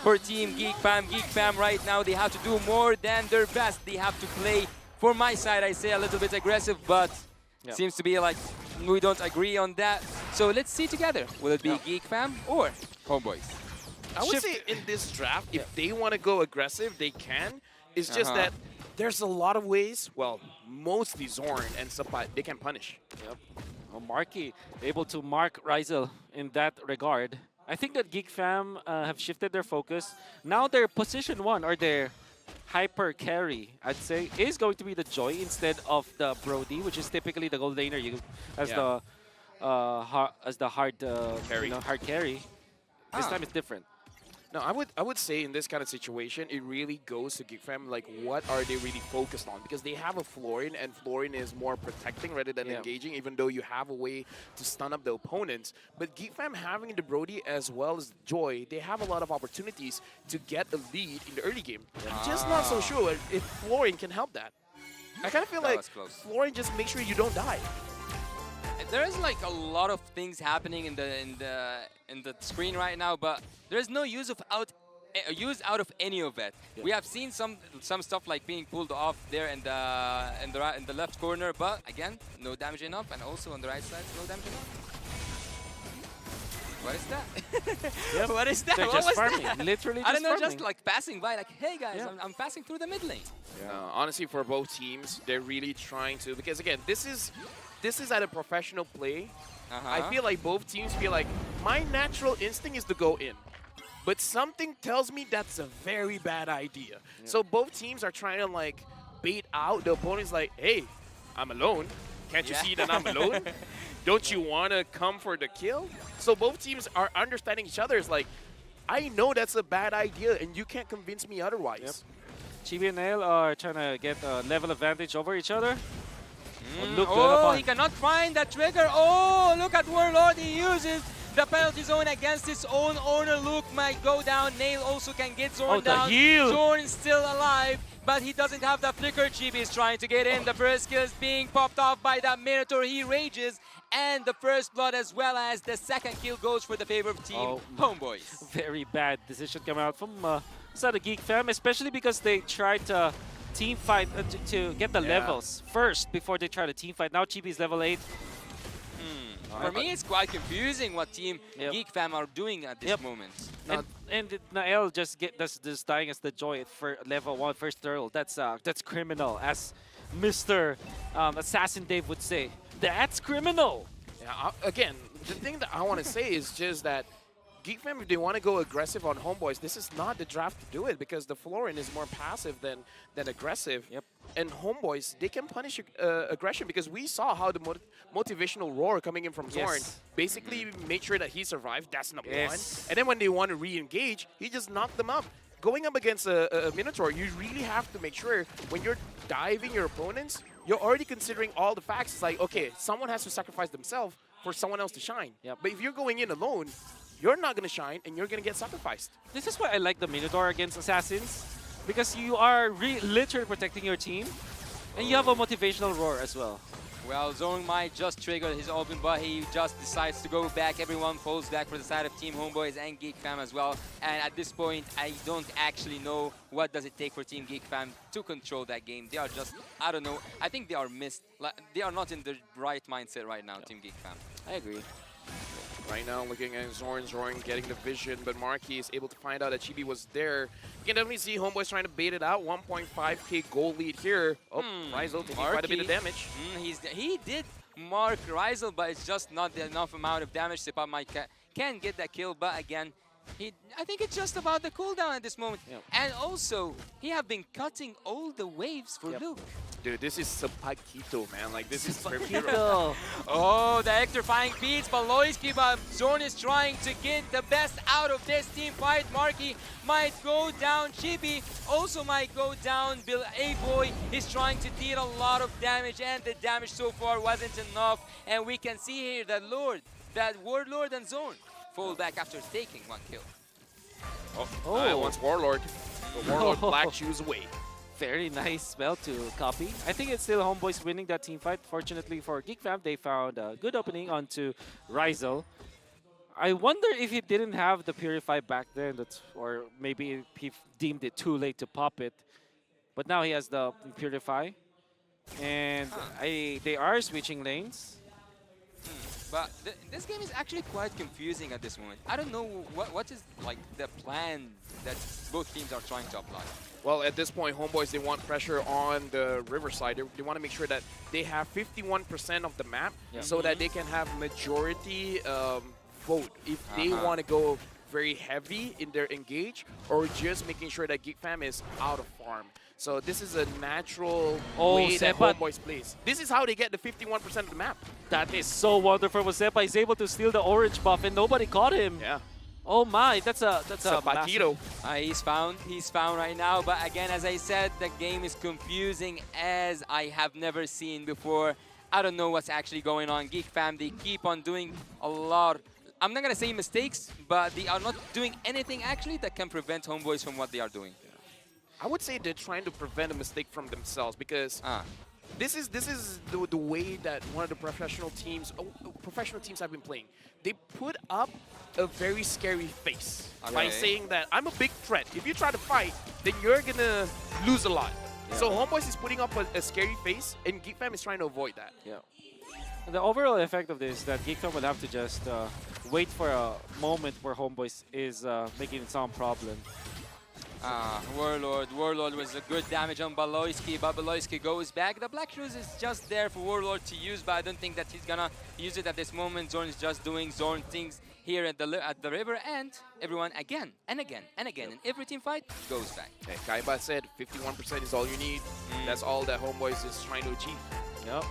for Team Geek Fam. Geek Fam right now, they have to do more than their best. They have to play, for my side, I say a little bit aggressive, but seems to be like we don't agree on that. So let's see together. Will it be Geek Fam or Homeboys? I would say in this draft, if they want to go aggressive, they can. It's just that there's a lot of ways, well, mostly Zorn and Sapat, they can punish. Yep. Well, Marky able to mark Rizel in that regard. I think that Geek Fam have shifted their focus. Now their position 1 or their hyper carry, I'd say, is going to be the Joy instead of the Brody, which is typically the gold laner as the hard Carry. hard carry. This time it's different. No, I would say in this kind of situation, it really goes to Geek Fam, like what are they really focused on? Because they have a Florin, and Florin is more protecting rather than engaging, even though you have a way to stun up the opponents. But Geek Fam having the Brody as well as Joy, they have a lot of opportunities to get a lead in the early game. I'm just not so sure if Florin can help that. I kind of feel like Florin just makes sure you don't die. There's like a lot of things happening in the screen right now, but there's no use out of any of it. We have seen some stuff like being pulled off there in the left corner, but again, no damage enough, and also on the right side, no damage enough. What is that? What is that? They're What just was farming. that? Literally I don't know, farming. just like passing by, like, hey guys, I'm passing through the mid lane. Honestly, for both teams, they're really trying to, because again, this is at a professional play. I feel like both teams feel like my natural instinct is to go in, but something tells me that's a very bad idea. So both teams are trying to like bait out the opponents like, hey, I'm alone. Can't you see that I'm alone? Don't you want to come for the kill? So both teams are understanding each other. It's like, I know that's a bad idea and you can't convince me otherwise. Chibi and Nail are trying to get a level advantage over each other. He cannot find that trigger. Oh, look at Warlord. He uses the penalty zone against his own owner. Luke might go down. Nail also can get Zorn down. Zorn is still alive, but he doesn't have the flicker. Chibi is trying to get in. The first kill is being popped off by that Minotaur. He rages, and the first blood as well as the second kill goes for the favorite team, Homeboys. Very bad decision coming out from side of Geek Fam, especially because they tried to team fight to get the levels first before they try to team fight. Now Chibi's level 8. For me, it's quite confusing what Team Geek Fam are doing at this moment. And Nael just dying as the Joy for level 1 first turtle. That's criminal, as Mr. Assassin Dave would say. That's criminal. Yeah, again, the thing that I want to say is just that Geek Fam, if they want to go aggressive on Homeboys, this is not the draft to do it because the Florin is more passive than aggressive. And Homeboys, they can punish aggression because we saw how the motivational roar coming in from Zorn basically made sure that he survived. That's number 1. And then when they want to re-engage, he just knocked them up. Going up against a Minotaur, you really have to make sure when you're diving your opponents, you're already considering all the facts. It's like, okay, someone has to sacrifice themselves for someone else to shine. But if you're going in alone, you're not going to shine and you're going to get sacrificed. This is why I like the Minotaur against Assassins, because you are literally protecting your team, and you have a motivational roar as well. Well, Zorn might just trigger his open, but he just decides to go back. Everyone falls back for the side of Team Homeboys and Geek Fam as well. And at this point, I don't actually know what does it take for Team Geek Fam to control that game. They are just, I don't know, I think they are missed. They are not in the right mindset right now, Team Geek Fam. I agree. Right now, looking at Zorn getting the vision, but Marky is able to find out that Chibi was there. You can definitely see Homeboys trying to bait it out. 1.5k goal lead here. Oh, Rizel taking quite a bit of damage. He did mark Rizel, but it's just not enough amount of damage. Sepa might can get that kill, but again, I think it's just about the cooldown at this moment. And also, he have been cutting all the waves for Luke. Dude, this is Sapaquito, man. Like, this is Paquito. Oh, the electrifying beats, but Loiski, but Zorn is trying to get the best out of this team fight. Marky might go down. Chibi also might go down. Bill A-Boy is trying to deal a lot of damage, and the damage so far wasn't enough. And we can see here that Warlord and Zorn fall back after taking 1 kill. Once Warlord. The Warlord Black Shoes away. Very nice spell to copy. I think it's still Homeboys winning that team fight. Fortunately for Geek Fam, they found a good opening onto Rizel. I wonder if he didn't have the Purify back then, or maybe he deemed it too late to pop it. But now he has the Purify. And they are switching lanes. But this game is actually quite confusing at this moment. I don't know what is like the plan that both teams are trying to apply. Well, at this point, Homeboys, they want pressure on the riverside. They want to make sure that they have 51% of the map so that they can have majority vote if they want to go very heavy in their engage or just making sure that GEEK Fam is out of farm. So this is a natural way that Homeboys plays. This is how they get the 51% of the map. That is so wonderful. Sepa is able to steal the orange buff and nobody caught him. Yeah. Oh my, that's a Batito. He's found right now. But again, as I said, the game is confusing as I have never seen before. I don't know what's actually going on. GEEK Fam, they keep on doing a lot. I'm not gonna say mistakes, but they are not doing anything actually that can prevent Homeboys from what they are doing. I would say they're trying to prevent a mistake from themselves because this is the way that one of the professional teams have been playing. They put up a very scary face by saying that I'm a big threat. If you try to fight, then you're gonna lose a lot. Yeah. So Homeboys is putting up a scary face, and GEEK Fam is trying to avoid that. Yeah. The overall effect of this is that GEEK Fam will have to just wait for a moment where Homeboys is making some problem. Warlord was a good damage on Baloyski, but Baloyski goes back. The Black Shoes is just there for Warlord to use, but I don't think that he's gonna use it at this moment. Zorn is just doing Zorn things here at the river, and everyone again and again and again in every team fight goes back. Okay, Kaiba said 51% is all you need. That's all that Homeboys is trying to achieve. Yep.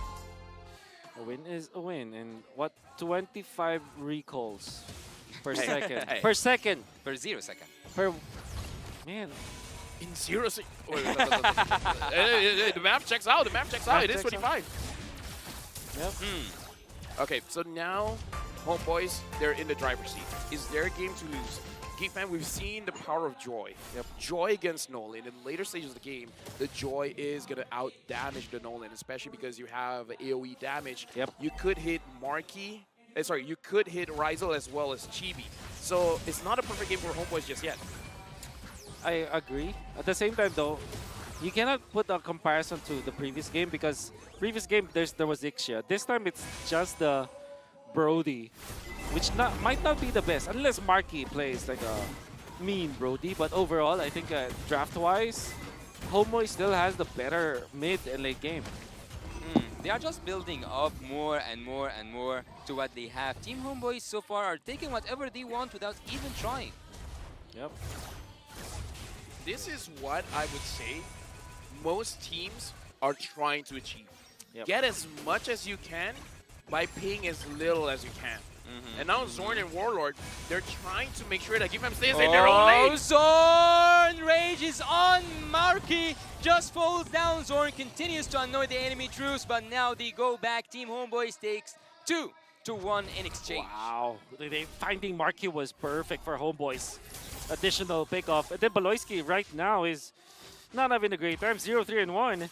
A win is a win, and what 25 recalls per second? Per second. Per 0 second. Per man. In 0 seconds. The map checks out. The map checks out. It is 25. Yep. Okay, so now Homeboys, they're in the driver's seat. Is their game to lose? GEEK Fam, we've seen the power of Joy. Yep. Joy against Nolan. In later stages of the game, the Joy is going to out-damage the Nolan, especially because you have AoE damage. Yep. You could hit Marky. You could hit Rizel as well as Chibi. So it's not a perfect game for Homeboys just yet. I agree. At the same time, though, you cannot put a comparison to the previous game because previous game there was Ixia. This time it's just the Brody, which might not be the best unless Marky plays like a mean Brody. But overall, I think draft-wise, Homeboy still has the better mid and late game. They are just building up more and more and more to what they have. Team Homeboys so far are taking whatever they want without even trying. Yep. This is what I would say most teams are trying to achieve. Yep. Get as much as you can by paying as little as you can. And now Zorn and Warlord, they're trying to make sure that GEEK Fam stays in their own lane. Zorn rages on Marky, just falls down. Zorn continues to annoy the enemy troops, but now they go back. Team Homeboys takes 2-1 in exchange. Wow, finding Marky was perfect for Homeboys. Additional pickoff. And then Baloyski right now is not having a great time. 0-3-1.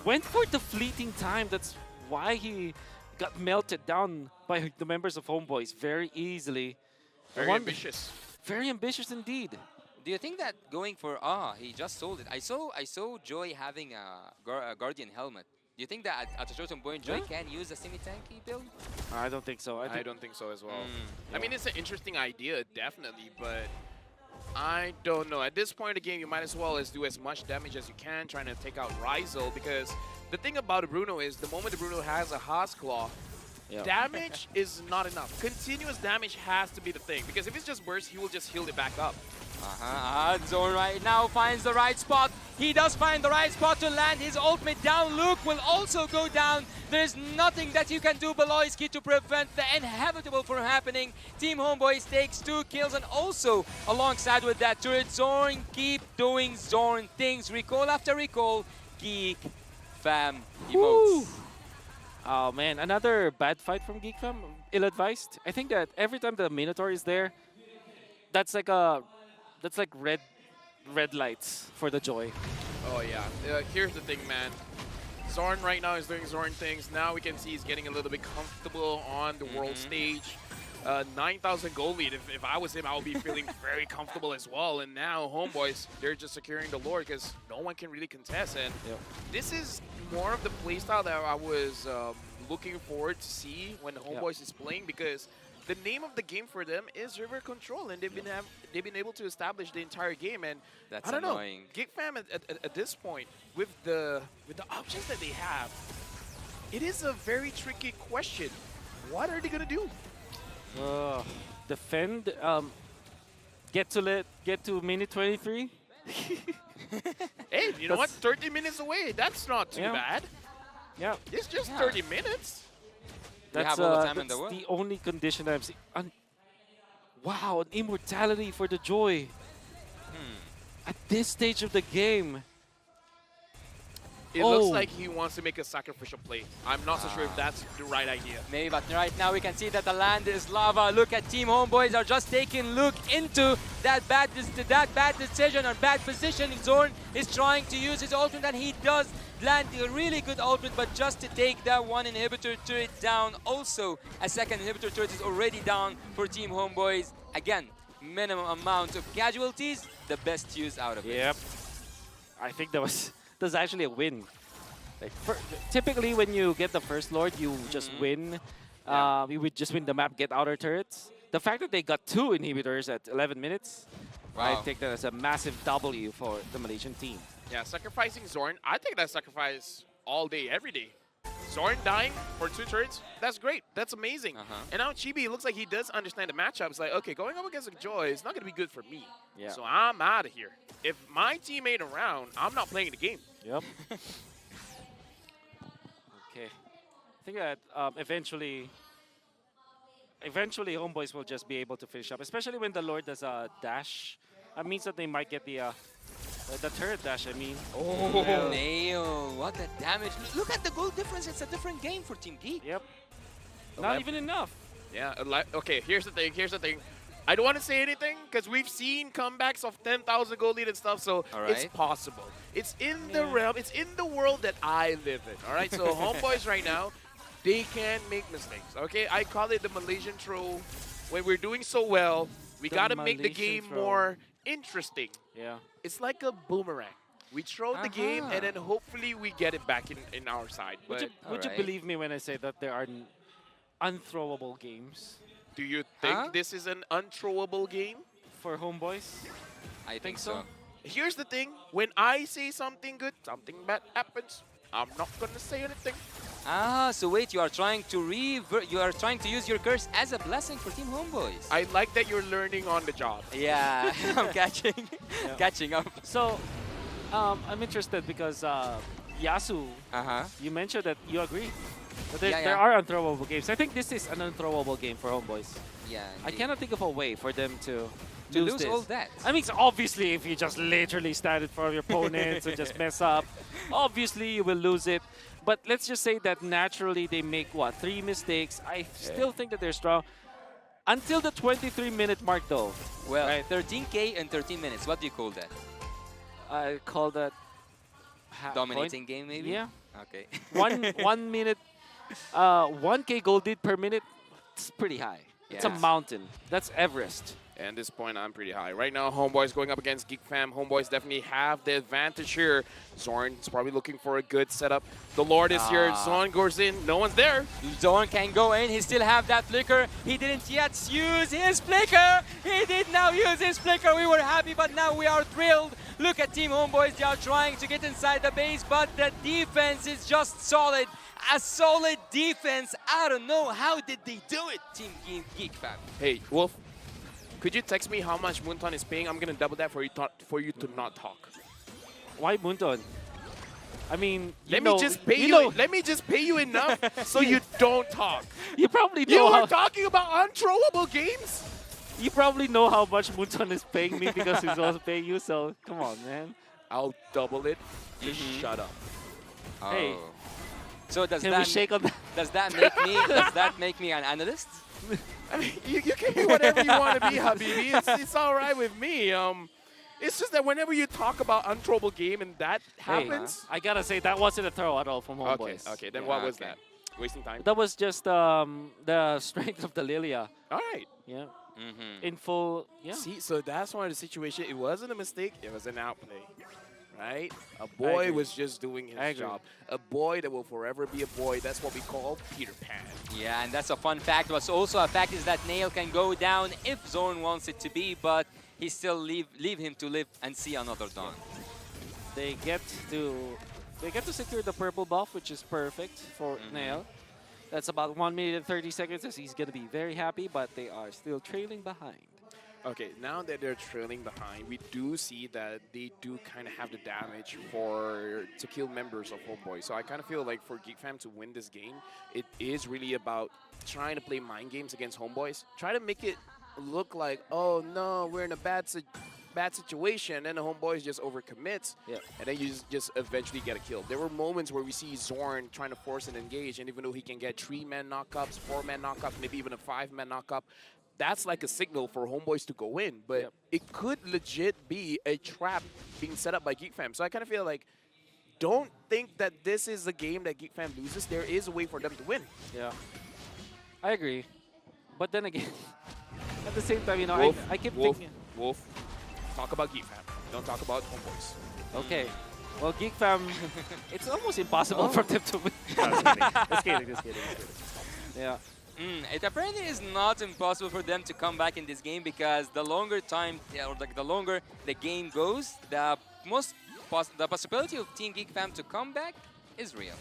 Went for the fleeting time. That's why he got melted down by the members of Homeboys very easily. Very ambitious. Very ambitious indeed. Do you think that going for he just sold it? I saw Joy having a Guardian helmet. Do you think that at a certain point Joy can use a semi-tanky build? I don't think so. I don't think so as well. I mean, it's an interesting idea, definitely, but I don't know. At this point in the game, you might as well do as much damage as you can, trying to take out Rizel, because the thing about a Bruno is the moment the Bruno has a Haas Claw, damage is not enough. Continuous damage has to be the thing, because if it's just burst, he will just heal it back up. Zorn right now finds the right spot. He does find the right spot to land his ultimate down. Luke will also go down. There's nothing that you can do, Baloyski, to prevent the inevitable from happening. Team Homeboys takes 2 kills, and also alongside with that turret, Zorn keep doing Zorn things. Recall after recall, GEEK Fam emotes. Oh man, another bad fight from GEEK Fam. Ill-advised. I think that every time the Minotaur is there, that's like red lights for the Joy. Oh yeah. Here's the thing, man. Zorn right now is doing Zorn things. Now we can see he's getting a little bit comfortable on the world stage. 9,000 gold lead. If I was him, I would be feeling very comfortable as well. And now Homeboys, they're just securing the Lord because no one can really contest. And this is more of the playstyle that I was looking forward to see when Homeboys is playing, because the name of the game for them is River Control, and they've been able to establish the entire game. And that's I don't annoying. know, GEEK fam at this point with the options that they have, it is a very tricky question. What are they gonna do? Defend. Get to minute 23. Hey, you know what? 30 minutes away. That's not too bad. Yeah. It's just 30 minutes. That's, have all the time in the world. the only condition I've seen. Wow, an immortality for the Joy. At this stage of the game. It looks like he wants to make a sacrificial play. I'm not so sure if that's the right idea. Maybe, but right now we can see that the land is lava. Look at Team Homeboys are just taking a look into that bad decision or bad position. Zorn is trying to use his ultimate, and he does land a really good ultimate, but just to take that one inhibitor turret down. Also, a second inhibitor turret is already down for Team Homeboys. Again, minimum amount of casualties, the best use out of it. Yep. I think that's actually a win. Like typically, when you get the first Lord, you just win. You would just win the map, get outer turrets. The fact that they got 2 inhibitors at 11 minutes, I take that as a massive W for the Malaysian team. Yeah, sacrificing Zorn, I think that's sacrifice all day, every day. Zorn dying for 2 turrets, that's great. That's amazing. And now Chibi, looks like he does understand the matchup. It's like, okay, going up against a Joy is not going to be good for me. Yeah. So I'm out of here. If my team ain't around, I'm not playing the game. Yep. Okay. I think that eventually Homeboys will just be able to finish up, especially when the Lord does a dash. That means that they might get the turret dash, I mean. Oh, nail. What a damage. Look at the goal difference. It's a different game for Team GEEK. Yep. Not even enough. Yeah, okay, here's the thing. I don't want to say anything because we've seen comebacks of 10,000 gold lead and stuff, so it's possible. It's in the realm, it's in the world that I live in, all right? So Homeboys right now, they can make mistakes, okay? I call it the Malaysian throw. When we're doing so well, we got to make the game more interesting. Yeah. It's like a boomerang. We throw the game, and then hopefully we get it back in our side. Would you believe me when I say that there are unthrowable games? Do you think this is an unthrowable game? For Homeboys? I think so. Here's the thing. When I say something good, something bad happens. I'm not going to say anything. So wait, you are trying to use your curse as a blessing for Team Homeboys. I like that you're learning on the job. Yeah, I'm catching up. So, I'm interested because Yasu, you mentioned that you agree. But there are unthrowable games. I think this is an unthrowable game for Homeboys. Yeah, I cannot think of a way for them to lose this. all that. I mean, obviously, if you just literally stand in front of your opponents and just mess up, obviously you will lose it. But let's just say that naturally they make, 3 mistakes. I still think that they're strong. Until the 23-minute mark, though. Well, 13K in 13 minutes. What do you call that? I call that... Dominating game, maybe? Yeah. Okay. 1 minute... 1K gold lead per minute, it's pretty high. Yeah. It's a mountain. That's Everest. And at this point, I'm pretty high. Right now, Homeboys going up against GEEK fam. Homeboys definitely have the advantage here. Zorn is probably looking for a good setup. The Lord is here. Zorn goes in. No one's there. Zorn can go in. He still have that flicker. He didn't yet use his flicker. He did now use his flicker. We were happy, but now we are thrilled. Look at Team Homeboys. They are trying to get inside the base, but the defense is just solid. A solid defense. I don't know. How did they do it, Team GEEK fam? Hey, Wolf, could you text me how much Moonton is paying? I'm going to double that for you to not talk. Why Moonton? I mean, let me just pay you enough so you don't talk. You probably know. You are talking about unthrowable games? You probably know how much Moonton is paying me because he's also paying you, so come on, man. I'll double it. Just shut up. Oh. Hey. So does Can we shake on that? Does that make me an analyst? I mean, you can be whatever you want to be, Habibi. It's all right with me. It's just that whenever you talk about unthrowable game and that happens. I gotta say that wasn't a throw at all from Homeboys. Okay, then what was that? wasting time. That was just the strength of the Lilia. All right. Yeah. In full. Yeah. See, so that's one of the situation. It wasn't a mistake. It was an outplay. Right? A boy was just doing his job. A boy that will forever be a boy. That's what we call Peter Pan. Yeah, and that's a fun fact. What's also a fact is that Nail can go down if Zorn wants it to be, but he still leave him to live and see another dawn. They get to secure the purple buff, which is perfect for Nail. That's about 1 minute and 30 seconds, as he's going to be very happy, but they are still trailing behind. Okay, now that they're trailing behind, we do see that they do kind of have the damage to kill members of Homebois. So I kind of feel like for GEEK Fam to win this game, it is really about trying to play mind games against Homebois. Try to make it look like, oh no, we're in a bad situation, and the Homebois just overcommits, and then you just eventually get a kill. There were moments where we see Zorn trying to force an engage, and even though he can get 3-man knockups, 4-man knockups, maybe even a 5-man knockup, that's like a signal for Homebois to go in, but it could legit be a trap being set up by GEEK Fam. So I kind of feel like, don't think that this is a game that GEEK Fam loses. There is a way for them to win. Yeah, I agree. But then again, at the same time, you know, I keep thinking... Wolf, talk about GEEK Fam. Don't talk about Homebois. Okay. Well, GEEK Fam, it's almost impossible for them to win. Just kidding. Yeah. It apparently is not impossible for them to come back in this game, because the longer time, or the longer the game goes, the possibility of Team GEEK Fam to come back is real.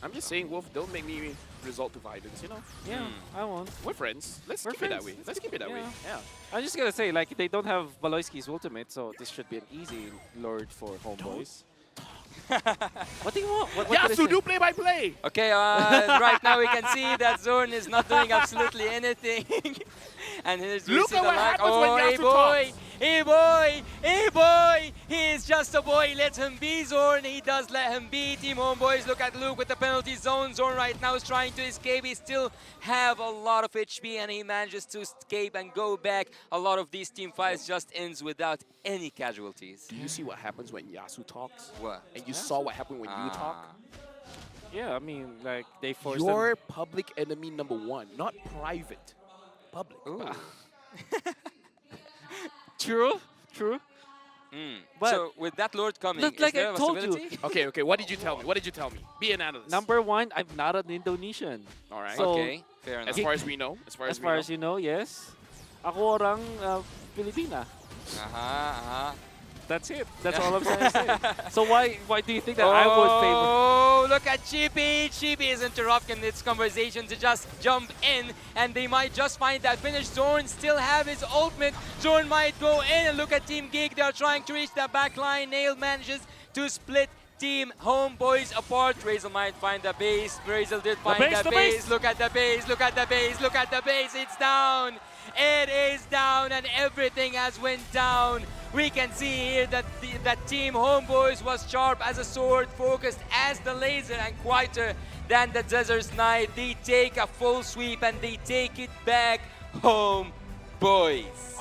I'm just saying, Wolf, don't make me resort to violence, you know? Yeah, I won't. We're friends. Let's keep it that way. Let's keep it that way. Yeah. I'm just going to say, like, they don't have Valoisky's ultimate, so this should be an easy Lord for Homebois. What do you want? Yasu, do play-by-play! Okay, right now we can see that Zorn is not doing absolutely anything. And here's Look at what happens when Yasu talks. Hey boy, he is just a boy, let him be Zorn, he does let him be. Team Homebois, look at Luke with the penalty zone. Zorn right now is trying to escape, he still have a lot of HP and he manages to escape and go back. A lot of these team fights just ends without any casualties. Do you see what happens when Yasu talks? What? And you saw what happened when you talk? Yeah, I mean, like, they forced You're public enemy #1, not private. Public. True. But so with that Lord coming, is like there I a told possibility? Okay, what did you tell me? Be an analyst. Number one, I'm not an Indonesian. All right. So, okay, fair enough. As far as we know. As far as you know, yes. Ako orang Filipina. That's it. That's all I'm trying to say. So why do you think that I would favor? Oh, look at Chippy. Chippy is interrupting this conversation to just jump in, and they might just find that finish. Zorn still have his ultimate. Zorn might go in, and look at Team GEEK. They're trying to reach the back line. Nail manages to split Team Homebois apart. Razel might find the base. Razel did find the base. Look at the base. Look at the base. Look at the base. It's down. It is down, and everything has went down. We can see here that that Team Homebois was sharp as a sword, focused as the laser, and quieter than the Desert Knight. They take a full sweep and they take it back home, boys.